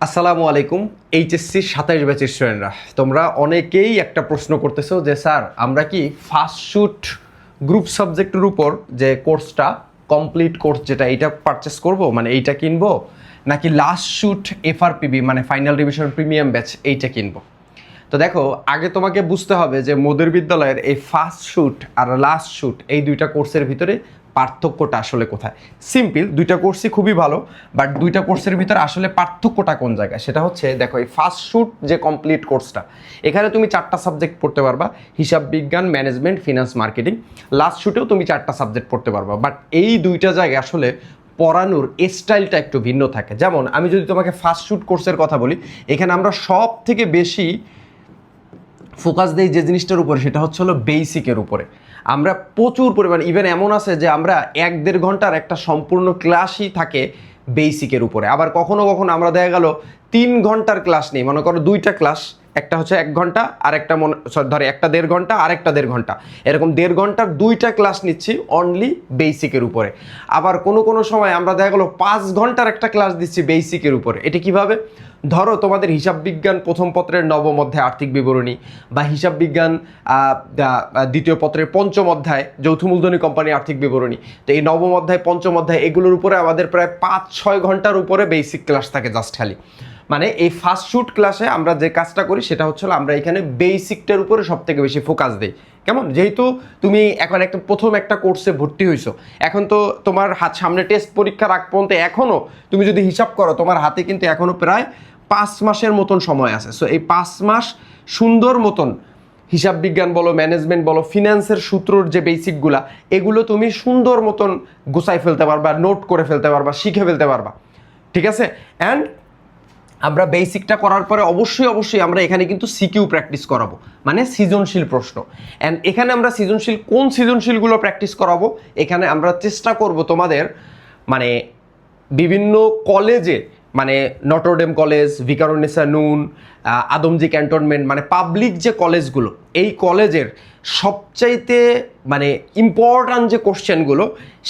আসসালামু আলাইকুম। এইচএসসি 27 ব্যাচের স্টুডেন্টরা, তোমরা অনেকেই একটা প্রশ্ন করতেছো যে স্যার আমরা কি ফার্স্ট শুট গ্রুপ সাবজেক্টের উপর যে কোর্সটা কমপ্লিট কোর্স যেটা এইটা পারচেস করব, মানে এইটা কিনবো, নাকি লাস্ট শুট এফআরপিবি মানে ফাইনাল রিভিশন প্রিমিয়াম ব্যাচ এইটা কিনবো? তো দেখো, আগে তোমাকে বুঝতে হবে যে মোদের বিদ্যালয়ের এই ফার্স্ট শুট আর লাস্ট শুট এই দুইটা কোর্সের ভিতরে পার্থক্যটা আসলে কোথায়। সিম্পল, দুইটা কোর্সই খুবই ভালো, বাট দুইটা কোর্সের ভিতরে আসলে পার্থক্যটা কোন জায়গায় সেটা হচ্ছে, দেখো এই ফার্স্ট শুট যে কমপ্লিট কোর্সটা, এখানে তুমি 4টা সাবজেক্ট পড়তে পারবা, হিসাব বিজ্ঞান, ম্যানেজমেন্ট, ফিনান্স, মার্কেটিং। লাস্ট শুটেও তুমি 4টা সাবজেক্ট পড়তে পারবা, বাট এই দুইটা জায়গায় আসলে পড়ানোর স্টাইলটা একটু ভিন্ন থাকে। যেমন আমি যদি তোমাকে ফার্স্ট শুট কোর্সের কথা বলি, এখানে আমরা সব থেকে বেশি ফোকাস দেই যে জিনিসটার উপরে, সেটা হচ্ছে হলো বেসিকের উপরে। আমরা প্রচুর পরিমাণ, ইভেন এমন আছে যে আমরা 1-1.5 ঘন্টার একটা সম্পূর্ণ ক্লাসই থাকে বেসিকের উপরে। আবার কখনো কখনো আমরা দেখা গেল 3 ঘন্টার ক্লাস নেই, মনে করো 2টা ক্লাস, একটা হচ্ছে 1 ঘন্টা আর একটা ধরে একটা 1.5 ঘন্টা আর একটা 1.5 ঘন্টা, এরকম 1.5 ঘন্টার 2টা ক্লাস নিচ্ছি অনলি বেসিকের উপরে। আবার কোনো কোনো সময় আমরা দেখা গেলো 5 ঘন্টার একটা ক্লাস দিচ্ছি বেসিকের উপরে। এটা কিভাবে? ধরো তোমাদের হিসাব বিজ্ঞান প্রথম পত্রের নবম অধ্যায় আর্থিক বিবরণী, বা হিসাব বিজ্ঞান দ্বিতীয় পত্রের পঞ্চম অধ্যায় যৌথ মূলধনী কোম্পানি আর্থিক বিবরণী। তো এই নবম অধ্যায়, পঞ্চম অধ্যায় এগুলোর উপরে আমাদের প্রায় 5-6 ঘন্টার উপরে বেসিক ক্লাস থাকে জাস্ট খালি। মানে এই ফার্স্ট শুট ক্লাসে আমরা যে কাজটা করি সেটা হচ্ছে আমরা এখানে বেসিকটার উপরে সব থেকে বেশি ফোকাস দিই। কেমন? যেহেতু তুমি এখন প্রথম একটা কোর্সে ভর্তি হয়েছো, এখন তো তোমার সামনে টেস্ট পরীক্ষার আগ পর্যন্ত এখনও তুমি যদি হিসাব করো, তোমার হাতে কিন্তু এখনও প্রায় 5 মাসের মতন সময় আছে। সো এই 5 মাস সুন্দর মতন হিসাব বিজ্ঞান বলো, ম্যানেজমেন্ট বলো, ফিনান্সের সূত্রর যে বেসিকগুলা, এগুলো তুমি সুন্দর মতন গুছাই ফেলতে পারবা, নোট করে ফেলতে পারবা, শিখে ফেলতে পারবা। ঠিক আছে? অ্যান্ড আমরা বেসিকটা করার পরে অবশ্যই আমরা এখানে কিন্তু সিকিউ প্র্যাকটিস করাবো, মানে সৃজনশীল প্রশ্ন। অ্যান্ড এখানে আমরা কোন সৃজনশীলগুলো প্র্যাকটিস করাবো, এখানে আমরা চেষ্টা করব তোমাদের মানে বিভিন্ন কলেজে, মানে নটরডেম কলেজ, ভিকারুন্নিসা নূন, আদমজি ক্যান্টনমেন্ট, মানে পাবলিক যে কলেজগুলো, এই কলেজের সবচাইতে মানে ইম্পর্ট্যান্ট যে কোশ্চেনগুলো,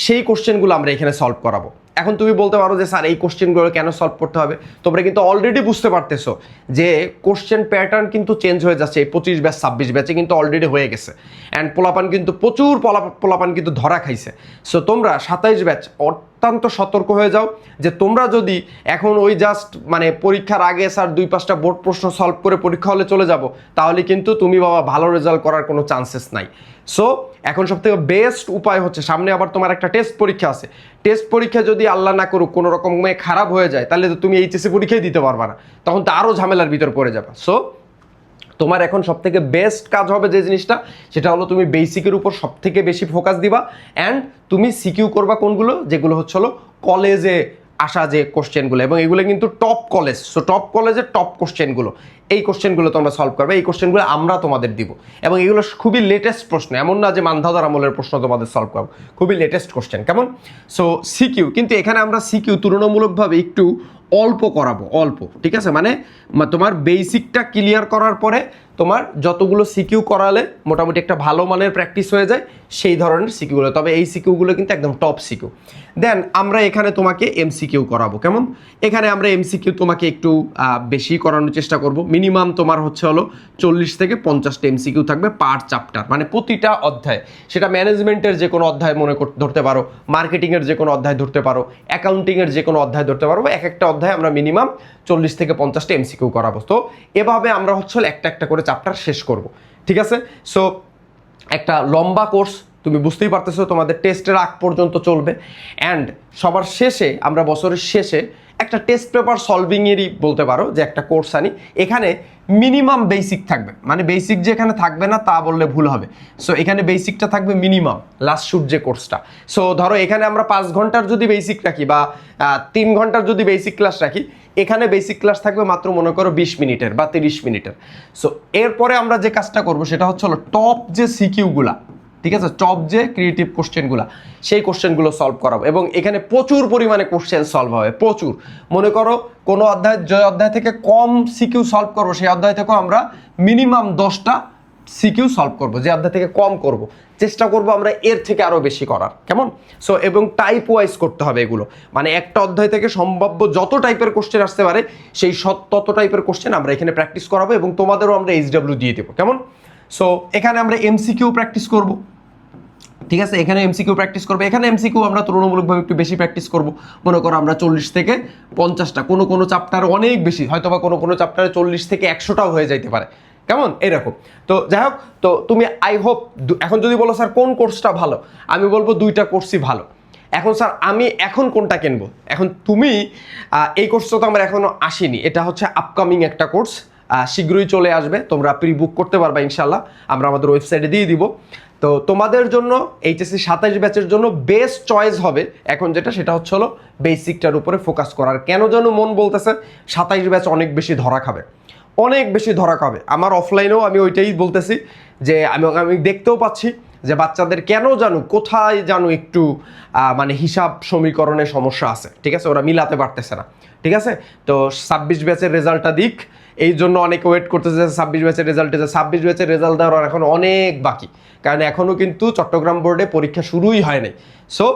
সেই কোশ্চেনগুলো আমরা এখানে সলভ করাবো। এখন তুমি বলতে পারো যে স্যার এই কোশ্চেনগুলো কেন সলভ করতে হবে? তোমরা কিন্তু অলরেডি বুঝতে পারতেছো যে কোশ্চেন প্যাটার্ন কিন্তু চেঞ্জ হয়ে যাচ্ছে। এই 25 ব্যাচ 26 ব্যাচে কিন্তু অলরেডি হয়ে গেছে। অ্যান্ড পোলাপান কিন্তু প্রচুর পোলাপান কিন্তু ধরা খাইছে। সো তোমরা 27 ব্যাচ অত্যন্ত সতর্ক হয়ে যাও যে তোমরা যদি এখন ওই জাস্ট মানে পরীক্ষার আগে স্যার 2-5টা বোর্ড প্রশ্ন সলভ করে পরীক্ষা হলে চলে যাব, তাহলে কিন্তু তুমি বাবা ভালো রেজাল্ট করার কোনো চান্সেস নাই। সো এখন সবথেকে বেস্ট উপায় হচ্ছে, সামনে আবার তোমার একটা টেস্ট পরীক্ষা আছে, টেস্ট পরীক্ষা যদি আল্লাহ না করুক কোনো রকমে খারাপ হয়ে যায়, তাহলে তো তুমি এইচএসসি পরীক্ষাই দিতে পারবা না, তখন তো আরও ঝামেলার ভিতর পড়ে যাবে। সো তোমার এখন সবথেকে বেস্ট কাজ হবে যে জিনিসটা, সেটা হলো তুমি বেসিকের উপর সবথেকে বেশি ফোকাস দিবা। অ্যান্ড তুমি সিকিউ করবা কোনগুলো, যেগুলো হচ্ছে হলো কলেজে আসা যে কোশ্চেনগুলো, এবং এগুলো কিন্তু টপ কলেজ। সো টপ কলেজের টপ কোশ্চেনগুলো, এই কোশ্চেনগুলো তোমরা সলভ করবে, এই কোশ্চেনগুলো আমরা তোমাদের দিব। এবং এগুলো খুবই লেটেস্ট প্রশ্ন, এমন না যে মান্ধাদার আমলের প্রশ্ন তোমাদের সলভ করবো, খুবই লেটেস্ট কোশ্চেন। কেমন? সো সিকিউ, কিন্তু এখানে আমরা সিকিউ তুলনামূলকভাবে একটু অল্প করাবো, অল্প। ঠিক আছে? মানে তোমার বেসিকটা ক্লিয়ার করার পরে তোমার যতগুলো সিকিউ করালে মোটামুটি একটা ভালো মানের প্র্যাকটিস হয়ে যায়, সেই ধরনের সিকিউগুলো। তবে এই সিকিউগুলো কিন্তু একদম টপ সিকিউ। দেন আমরা এখানে তোমাকে এমসিকিউ করাবো। কেমন? এখানে আমরা এমসিকিউ তোমাকে একটু বেশি করানোর চেষ্টা করব। মিনিমাম তোমার হচ্ছে হলো 40 থেকে 50টা এমসিকিউ থাকবে পার চ্যাপ্টার, মানে প্রতিটা অধ্যায়। সেটা ম্যানেজমেন্টের যে কোনো অধ্যায় ধরতে পারো, মার্কেটিংয়ের যে কোনো অধ্যায় ধরতে পারো, অ্যাকাউন্টিংয়ের যে কোনো অধ্যায় ধরতে পারো। এক একটা অধ্যায় আমরা মিনিমাম 40 থেকে 50টা এমসিকিউ করাবো। তো এভাবে আমরা হচ্ছে একটা একটা করে চ্যাপ্টার শেষ করব। ঠিক আছে? সো একটা লম্বা কোর্স, তুমি বুঝতেই পারতেছো, তোমাদের টেস্টের আগ পর্যন্ত চলবে। অ্যান্ড সবার শেষে আমরা বছরের শেষে একটা টেস্ট পেপার সলভিংয়েরই বলতে পারো যে একটা কোর্স আনি। এখানে মিনিমাম বেসিক থাকবে, মানে বেসিক যে এখানে থাকবে না তা বললে ভুল হবে। সো এখানে বেসিকটা থাকবে মিনিমাম, লাস্ট শুট যে কোর্সটা। সো ধরো এখানে আমরা 5 ঘন্টার যদি বেসিক রাখি, বা 3 ঘন্টার যদি বেসিক ক্লাস রাখি, এখানে বেসিক ক্লাস থাকবে মাত্র মনে করো 20 মিনিটের বা 30 মিনিটের। সো এরপরে আমরা যে কাজটা করবো সেটা হচ্ছে হলো টপ যে সিকিউগুলা, ঠিক আছে, টপ যে ক্রিয়েটিভ কোশ্চেনগুলো, সেই কোশ্চেনগুলো সলভ করাবো। এবং এখানে প্রচুর পরিমাণে কোশ্চেন সলভ হবে, প্রচুর। মনে করো কোনো অধ্যায়, যে অধ্যায় থেকে কম সিকিউ সলভ করবো, সেই অধ্যায় থেকেও আমরা মিনিমাম 10টা সিকিউ সলভ করব, যে অধ্যায় থেকে কম করব, চেষ্টা করব আমরা এর থেকে আরও বেশি করার, কেমন? সো এবং টাইপ ওয়াইজ করতে হবে এগুলো, মানে একটা অধ্যায় থেকে সম্ভাব্য যত টাইপের কোশ্চেন আসতে পারে সেই তত টাইপের কোশ্চেন আমরা এখানে প্র্যাকটিস করাবো এবং তোমাদেরও আমরা HW দিয়ে দেবো, কেমন? সো এখানে আমরা MCQ প্র্যাকটিস করব, ঠিক আছে? এখানে MCQ প্র্যাকটিস করবো, এখানে MCQ আমরা তুলনামূলকভাবে একটু বেশি প্র্যাকটিস করব। মনে করো আমরা 40 থেকে 50টা, কোনো চ্যাপ্টার অনেক বেশি, হয়তো বা কোনো চ্যাপ্টারে 40 থেকে 100টাও হয়ে যাইতে পারে, কেমন? এরকম। তো যাই হোক, তো তুমি আই হোপ, এখন যদি বলো স্যার কোন কোর্সটা ভালো, আমি বলবো দুইটা কোর্সই ভালো। এখন স্যার আমি এখন কোনটা কিনবো? এখন তুমি এই কোর্সটা তো আমার এখনো আসেনি, এটা হচ্ছে আপকামিং একটা কোর্স, শীঘ্রই চলে আসবে, তোমরা প্রি বুক করতে পারবা ইনশাল্লাহ, আমরা আমাদের ওয়েবসাইটে দিয়ে দিব। তো তোমাদের জন্য এইচএসসি 27 ব্যাচের জন্য বেস্ট চয়েস হবে এখন যেটা, সেটা হচ্ছে হলো বেসিকটার উপরে ফোকাস করার। কেন যেন মন বলতেছে 27 ব্যাচ অনেক বেশি ধরা খাবে, অনেক বেশি ধরা খাবে। আমার অফলাইনেও আমি ওইটাই বলতেছি, যে আমি দেখতেও পাচ্ছি যে বাচ্চাদের কেন জানো কোথায় জানো একটু মানে হিসাব সমীকরণে সমস্যা আছে, ঠিক আছে? ওরা মিলাতে পারতেছে না, ঠিক আছে? তো 26 ব্যাচের রেজাল্টটা দিক, এই জন্য অনেকে ওয়েট করতেছে 26 ব্যাচের রেজাল্টে, 26 ব্যাচের রেজাল্ট দেওয়ার এখন অনেক বাকি, কারণ এখনও কিন্তু চট্টগ্রাম বোর্ডে পরীক্ষা শুরুই হয় নাই। সো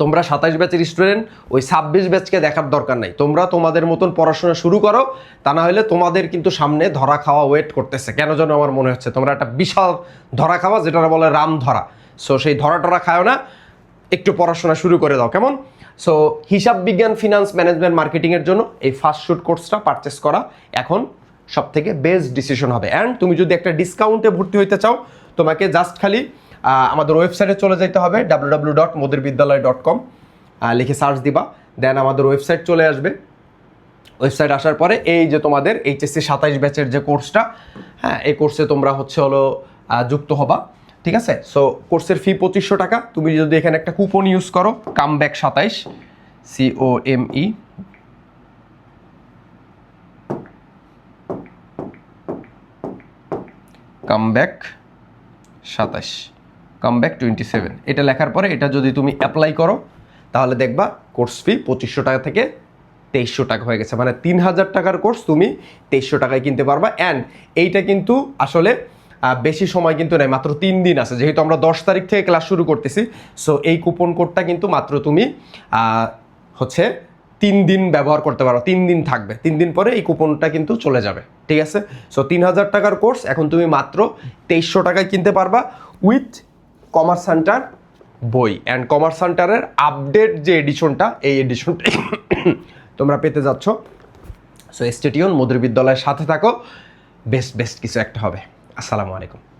তোমরা 27 ব্যাচের স্টুডেন্ট, ওই 26 ব্যাচকে দেখার দরকার নাই, তোমরা তোমাদের মতন পড়াশোনা শুরু করো, তা না হলে তোমাদের কিন্তু সামনে ধরা খাওয়া ওয়েট করতেছে। কেন যেন আমার মনে হচ্ছে তোমরা একটা বিশাল ধরা খাওয়া, যেটা বলে রাম ধরা। সো সেই ধরা টরা খাও না, একটু পড়াশোনা শুরু করে দাও, কেমন? সো হিসাব বিজ্ঞান, ফিনান্স, ম্যানেজমেন্ট, মার্কেটিংয়ের জন্য এই ফার্স্ট শুট কোর্সটা পারচেস করা এখন সব থেকে বেস্ট ডিসিশন হবে। অ্যান্ড তুমি যদি একটা ডিসকাউন্টে ভর্তি হইতে চাও, তোমাকে জাস্ট খালি আমাদের ওয়েবসাইটে চলে যেতে হবে, www.modirbidyalay.com লিখে সার্চ দিবা, দেন আমাদের ওয়েবসাইট চলে আসবে। ওয়েবসাইট আসার পরে এই যে তোমাদের এইচএসসি 27 ব্যাচের যে কোর্সটা, হ্যাঁ, এই কোর্সে তোমরা হচ্ছে হলো যুক্ত হবা, ঠিক আছে? সো কোর্সের ফি 2500 টাকা। তুমি যদি এখানে একটা কুপন ইউজ করো, কামব্যাক 27, COME কামব্যাক 27, কামব্যাক 27, এটা লেখার পরে এটা যদি তুমি অ্যাপ্লাই করো, তাহলে দেখবা কোর্স ফি 2500 টাকা থেকে 2300 টাকা হয়ে গেছে, মানে 3000 টাকার কোর্স তুমি 2300 টাকায় কিনতে পারবা। অ্যান্ড এইটা কিন্তু আসলে বেশি সময় কিন্তু নেই, মাত্র 3 দিন আছে, যেহেতু আমরা 10 তারিখ থেকে ক্লাস শুরু করতেছি। সো এই কুপন কোডটা কিন্তু মাত্র তুমি হচ্ছে 3 দিন ব্যবহার করতে পারো, 3 দিন থাকবে, 3 দিন পরে এই কুপনটা কিন্তু চলে যাবে, ঠিক আছে? সো 3000 টাকার কোর্স এখন তুমি মাত্র 2300 টাকায় কিনতে পারবা উইথ কমার্স সেন্টার বই। অ্যান্ড কমার্স সেন্টারের আপডেট যে এডিশনটা, এই এডিশনটা তোমরা পেতে যাচ্ছ। সো স্টে টিউন, মধুর বিদ্যালয়ের সাথে থাকো, বেস্ট কিছু একটা হবে। আসসালামু আলাইকুম।